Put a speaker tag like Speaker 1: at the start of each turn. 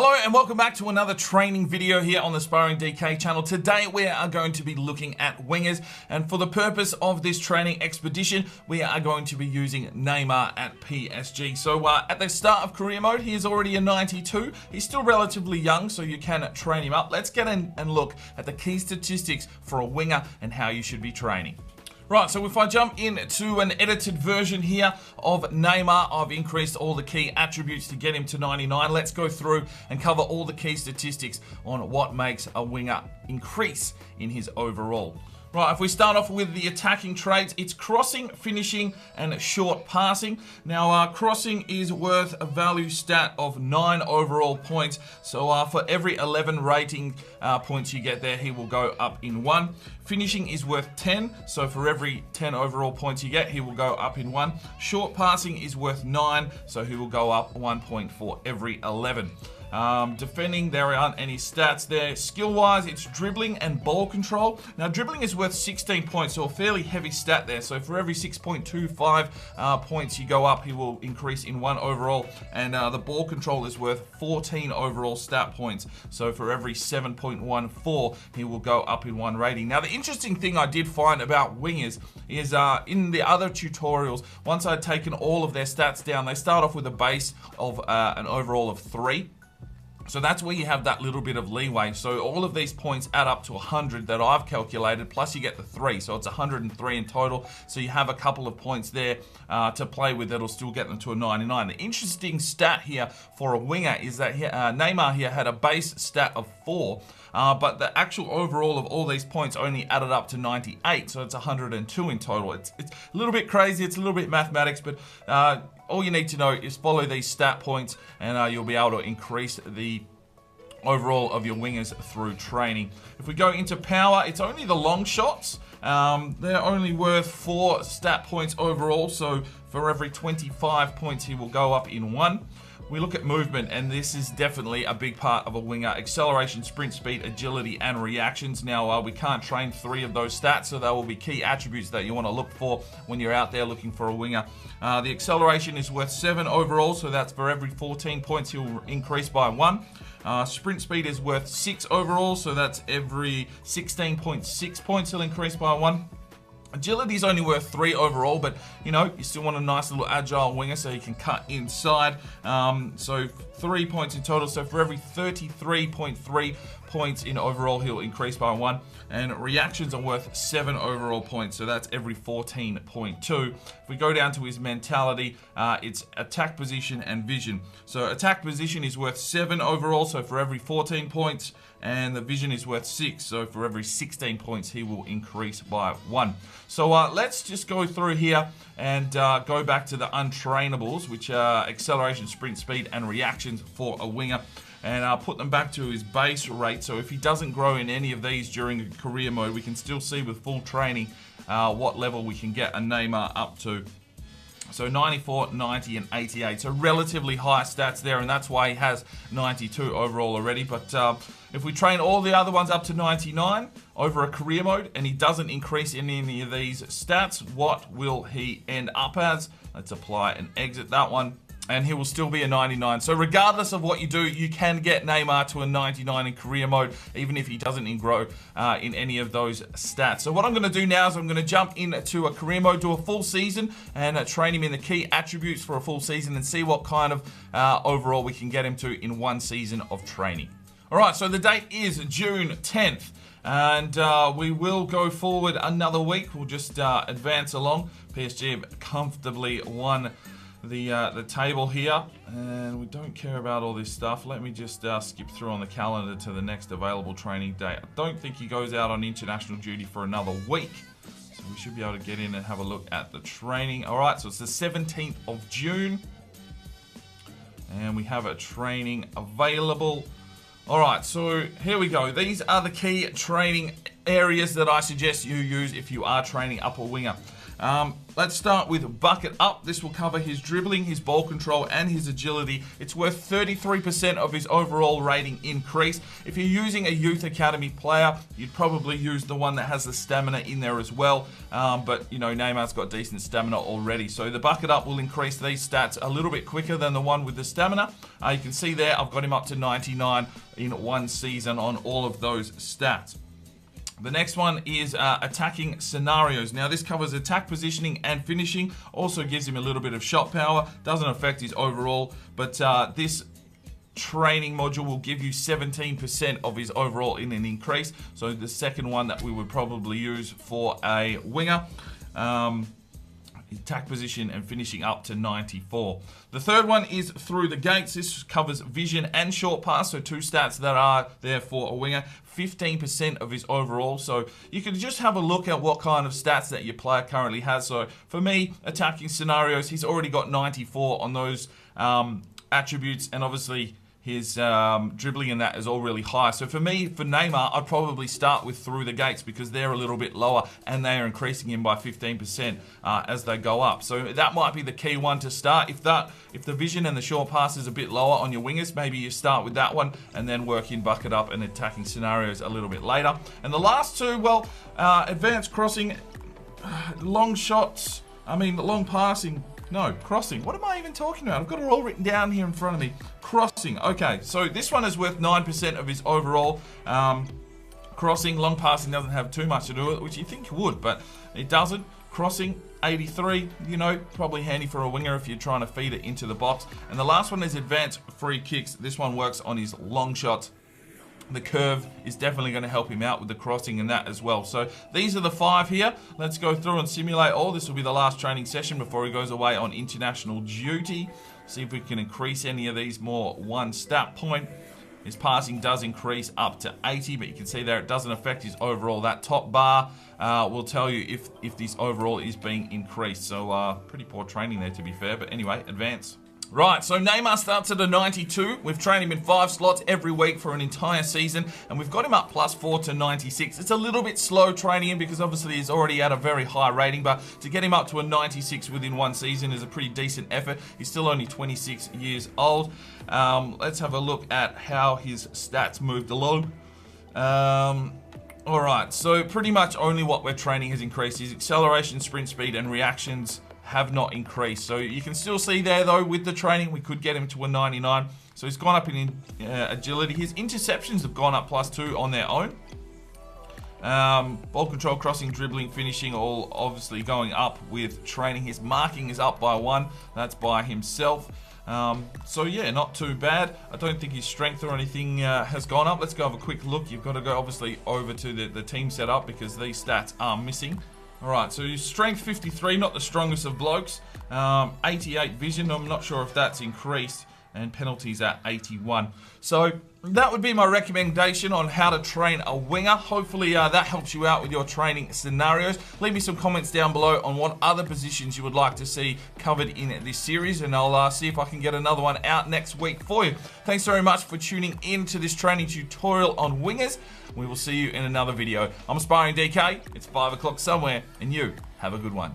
Speaker 1: Hello and welcome back to another training video here on the Sparring DK channel. Today we are going to be looking at wingers, and for the purpose of this training expedition we are going to be using Neymar at PSG. So at the start of career mode he is already a 92. He's still relatively young, so you can train him up. Let's get in and look at the key statistics for a winger and how you should be training. Right, so if I jump into an edited version here of Neymar, I've increased all the key attributes to get him to 99. Let's go through and cover all the key statistics on what makes a winger increase in his overall. Right, if we start off with the attacking traits, it's crossing, finishing, and short passing. Now, crossing is worth a value stat of 9 overall points. So for every 11 rating points you get there, he will go up in 1. Finishing is worth 10. So for every 10 overall points you get, he will go up in 1. Short passing is worth 9. So he will go up 1 point for every 11. Defending, there aren't any stats there. Skill-wise, it's dribbling and ball control. Now, dribbling is worth 16 points, so a fairly heavy stat there. So for every 6.25 points you go up, he will increase in 1 overall. And the ball control is worth 14 overall stat points. So for every 7.14, he will go up in 1 rating. Now, the interesting thing I did find about wingers is in the other tutorials, once I'd taken all of their stats down, they start off with a base of an overall of 3. So that's where you have that little bit of leeway. So all of these points add up to 100 that I've calculated, plus you get the 3. So it's 103 in total. So you have a couple of points there to play with that'll still get them to a 99. The interesting stat here for a winger is that Neymar here had a base stat of 4. But the actual overall of all these points only added up to 98, so it's 102 in total. It's a little bit crazy, it's a little bit mathematics, but all you need to know is follow these stat points and you'll be able to increase the overall of your wingers through training. If we go into power, it's only the long shots. They're only worth 4 stat points overall, so for every 25 points he will go up in 1. We look at movement, and this is definitely a big part of a winger. Acceleration, sprint speed, agility, and reactions. Now, we can't train 3 of those stats, so they will be key attributes that you want to look for when you're out there looking for a winger. The acceleration is worth 7 overall, so that's for every 14 points he'll increase by 1. Sprint speed is worth 6 overall, so that's every 16.6 points he'll increase by 1. Agility is only worth 3 overall, but you know, you still want a nice little agile winger so you can cut inside. So 3 points in total. So for every 33.3 points in overall, he'll increase by 1. And reactions are worth 7 overall points, so that's every 14.2. If we go down to his mentality, it's attack position and vision. So attack position is worth 7 overall, so for every 14 points. And the vision is worth 6, so for every 16 points he will increase by 1. So let's just go through here and go back to the untrainables, which are acceleration, sprint speed, and reactions for a winger. And I'll put them back to his base rate, so if he doesn't grow in any of these during career mode, we can still see with full training what level we can get a Neymar up to. So 94, 90, and 88. So relatively high stats there, and that's why he has 92 overall already. But if we train all the other ones up to 99 over a career mode, and he doesn't increase in any of these stats, what will he end up as? Let's apply and exit that one. And he will still be a 99. So regardless of what you do, you can get Neymar to a 99 in career mode, even if he doesn't grow in any of those stats. So what I'm going to do now is I'm going to jump into a career mode, do a full season, and train him in the key attributes for a full season and see what kind of overall we can get him to in 1 season of training. All right, so the date is June 10th. And we will go forward another week. We'll just advance along. PSG have comfortably won the table here, and we don't care about all this stuff. Let me just skip through on the calendar to the next available training day. I don't think he goes out on international duty for another week, so we should be able to get in and have a look at the training. All right, so it's the 17th of June, and we have a training available. All right, so here we go. These are the key training areas that I suggest you use if you are training up a winger. Let's start with bucket up. This will cover his dribbling, his ball control, and his agility. It's worth 33% of his overall rating increase. If you're using a youth academy player, you'd probably use the one that has the stamina in there as well. But you know, Neymar's got decent stamina already. So the bucket up will increase these stats a little bit quicker than the one with the stamina. You can see there, I've got him up to 99 in one season on all of those stats. The next one is attacking scenarios. Now this covers attack positioning and finishing. Also gives him a little bit of shot power. Doesn't affect his overall, but this training module will give you 17% of his overall in an increase. So the second one that we would probably use for a winger. Attack position and finishing up to 94. The third one is through the gates. This covers vision and short pass, so two stats that are there for a winger. 15% of his overall, so you can just have a look at what kind of stats that your player currently has. So for me, attacking scenarios, he's already got 94 on those attributes, and obviously his dribbling and that is all really high. So for me, for Neymar, I'd probably start with through the gates because they're a little bit lower and they are increasing him by 15% as they go up. So that might be the key one to start. If the vision and the short pass is a bit lower on your wingers, maybe you start with that one and then work in bucket up and attacking scenarios a little bit later. And the last two, well, advanced crossing, long shots, long passing. No, crossing. What am I even talking about? I've got it all written down here in front of me. Crossing. Okay, so this one is worth 9% of his overall. Crossing, long passing doesn't have too much to do with it, which you think it would, but it doesn't. Crossing, 83, you know, probably handy for a winger if you're trying to feed it into the box. And the last one is advanced free kicks. This one works on his long shots. The curve is definitely going to help him out with the crossing and that as well. So these are the 5 here. Let's go through and simulate all. This will be the last training session before he goes away on international duty. See if we can increase any of these more one stat point. His passing does increase up to 80, but you can see there it doesn't affect his overall. That top bar will tell you if this overall is being increased. So pretty poor training there, to be fair. But anyway, advance. Right, so Neymar starts at a 92. We've trained him in 5 slots every week for an entire season, and we've got him up +4 to 96. It's a little bit slow training him because obviously he's already at a very high rating, but to get him up to a 96 within one season is a pretty decent effort. He's still only 26 years old. Let's have a look at how his stats moved along. Alright, so pretty much only what we're training has increased. His acceleration, sprint speed, and reactions have not increased. So you can still see there though with the training we could get him to a 99. So he's gone up in agility. His interceptions have gone up +2 on their own. Ball control, crossing, dribbling, finishing all obviously going up with training. His marking is up by 1. That's by himself. So yeah, not too bad. I don't think his strength or anything has gone up. Let's go have a quick look. You've got to go obviously over to the team setup because these stats are missing. Alright, so his strength 53, not the strongest of blokes. 88 vision, I'm not sure if that's increased. And penalties at 81. So that would be my recommendation on how to train a winger. Hopefully that helps you out with your training scenarios. Leave me some comments down below on what other positions you would like to see covered in this series, and I'll see if I can get another one out next week for you. Thanks very much for tuning in to this training tutorial on wingers. We will see you in another video. I'm Aspiring DK, it's 5 o'clock somewhere, and you have a good one.